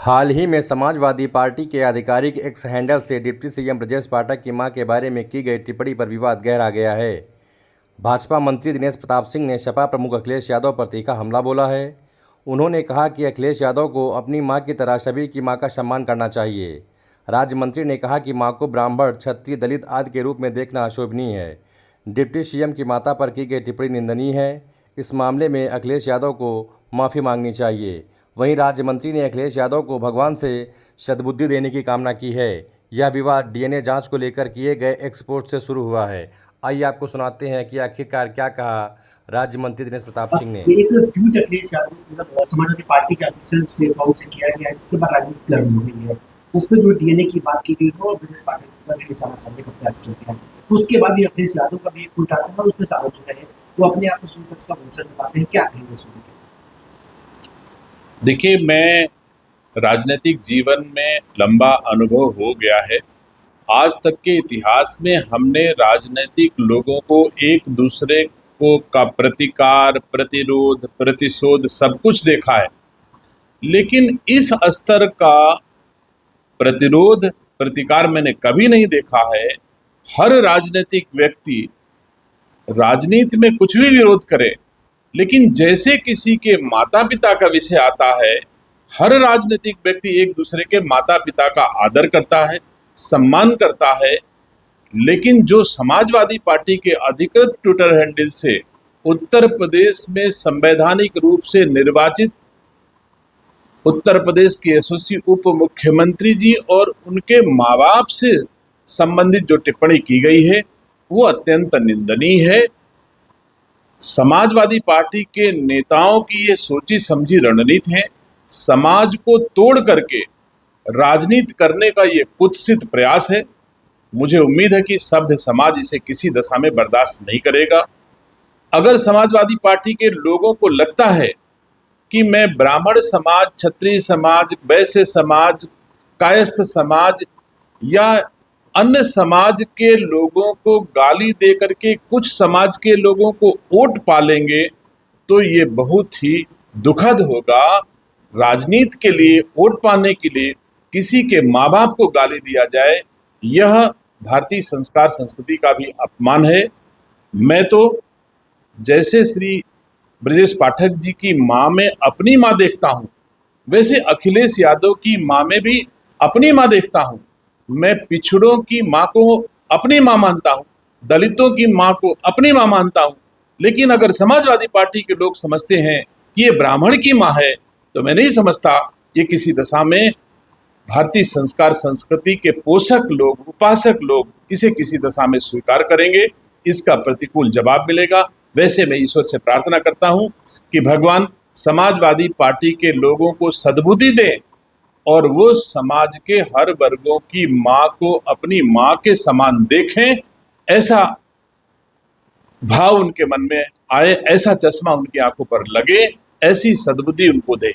हाल ही में समाजवादी पार्टी के आधिकारिक एक्स हैंडल से डिप्टी सीएम ब्रजेश पाठक की मां के बारे में की गई टिप्पणी पर विवाद गहरा गया है। भाजपा मंत्री दिनेश प्रताप सिंह ने सपा प्रमुख अखिलेश यादव पर तीखा हमला बोला है। उन्होंने कहा कि अखिलेश यादव को अपनी मां की तरह सभी की मां का सम्मान करना चाहिए। राज्य मंत्री ने कहा कि मां को ब्राह्मण, क्षत्रिय, दलित आदि के रूप में देखना अशोभनीय है। डिप्टी सीएम की माता पर की गई टिप्पणी निंदनीय है। इस मामले में अखिलेश यादव को माफ़ी मांगनी चाहिए। वहीं राज्य मंत्री ने अखिलेश यादव को भगवान से सद्बुद्धि देने की कामना की है। यह विवाद डीएनए जांच को लेकर किए गए एक्सपोर्ट से शुरू हुआ है। आइए आपको सुनाते हैं कि आखिरकार क्या कहा राज्य मंत्री दिनेश प्रताप सिंह ने। एक ट्वीट अखिलेश यादव मतलब समाजवादी पार्टी के ऑफिशियल से अकाउंट से किया गया है, जिसके बाद राजनीति गर्म हो गई है। उस पर जो डीएनए की बात की गई है और ब्रजेश पाठक पर भी निशाना साधने का प्रयास किया गया है। उसके बाद भी अखिलेश यादव का भी एक ट्वीट आता है और उसमें साबित हो रहे हैं वो अपने आप को सुनकर का वंशज बताते हैं। क्या कहेंगे सुन के? देखिए, मैं राजनीतिक जीवन में लंबा अनुभव हो गया है। आज तक के इतिहास में हमने राजनीतिक लोगों को एक दूसरे को का प्रतिकार, प्रतिरोध, प्रतिशोध सब कुछ देखा है, लेकिन इस स्तर का प्रतिरोध प्रतिकार मैंने कभी नहीं देखा है। हर राजनीतिक व्यक्ति राजनीति में कुछ भी विरोध करे, लेकिन जैसे किसी के माता पिता का विषय आता है, हर राजनीतिक व्यक्ति एक दूसरे के माता पिता का आदर करता है, सम्मान करता है। लेकिन जो समाजवादी पार्टी के अधिकृत ट्विटर हैंडल से उत्तर प्रदेश में संवैधानिक रूप से निर्वाचित उत्तर प्रदेश के यशस्वी उप मुख्यमंत्री जी और उनके माँ बाप से संबंधित जो टिप्पणी की गई है वो अत्यंत निंदनीय है। समाजवादी पार्टी के नेताओं की ये सोची समझी रणनीति है। समाज को तोड़ करके राजनीति करने का ये कुत्सित प्रयास है। मुझे उम्मीद है कि सभ्य समाज इसे किसी दशा में बर्दाश्त नहीं करेगा। अगर समाजवादी पार्टी के लोगों को लगता है कि मैं ब्राह्मण समाज, क्षत्रिय समाज, वैश्य समाज, कायस्थ समाज या अन्य समाज के लोगों को गाली दे करके कुछ समाज के लोगों को वोट पालेंगे, तो ये बहुत ही दुखद होगा। राजनीति के लिए, वोट पाने के लिए किसी के माँ बाप को गाली दिया जाए, यह भारतीय संस्कार संस्कृति का भी अपमान है। मैं तो जैसे श्री ब्रजेश पाठक जी की माँ में अपनी माँ देखता हूँ, वैसे अखिलेश यादव की माँ में भी अपनी माँ देखता हूँ। मैं पिछड़ों की माँ को अपनी माँ मानता हूँ, दलितों की माँ को अपनी माँ मानता हूँ। लेकिन अगर समाजवादी पार्टी के लोग समझते हैं कि ये ब्राह्मण की माँ है, तो मैं नहीं समझता ये किसी दशा में भारतीय संस्कार संस्कृति के पोषक लोग, उपासक लोग इसे किसी दशा में स्वीकार करेंगे। इसका प्रतिकूल जवाब मिलेगा। वैसे मैं ईश्वर से प्रार्थना करता हूँ कि भगवान समाजवादी पार्टी के लोगों को सद्बुद्धि दें और वो समाज के हर वर्गों की माँ को अपनी माँ के समान देखें, ऐसा भाव उनके मन में आए, ऐसा चश्मा उनकी आंखों पर लगे, ऐसी सद्बुद्धि उनको दे।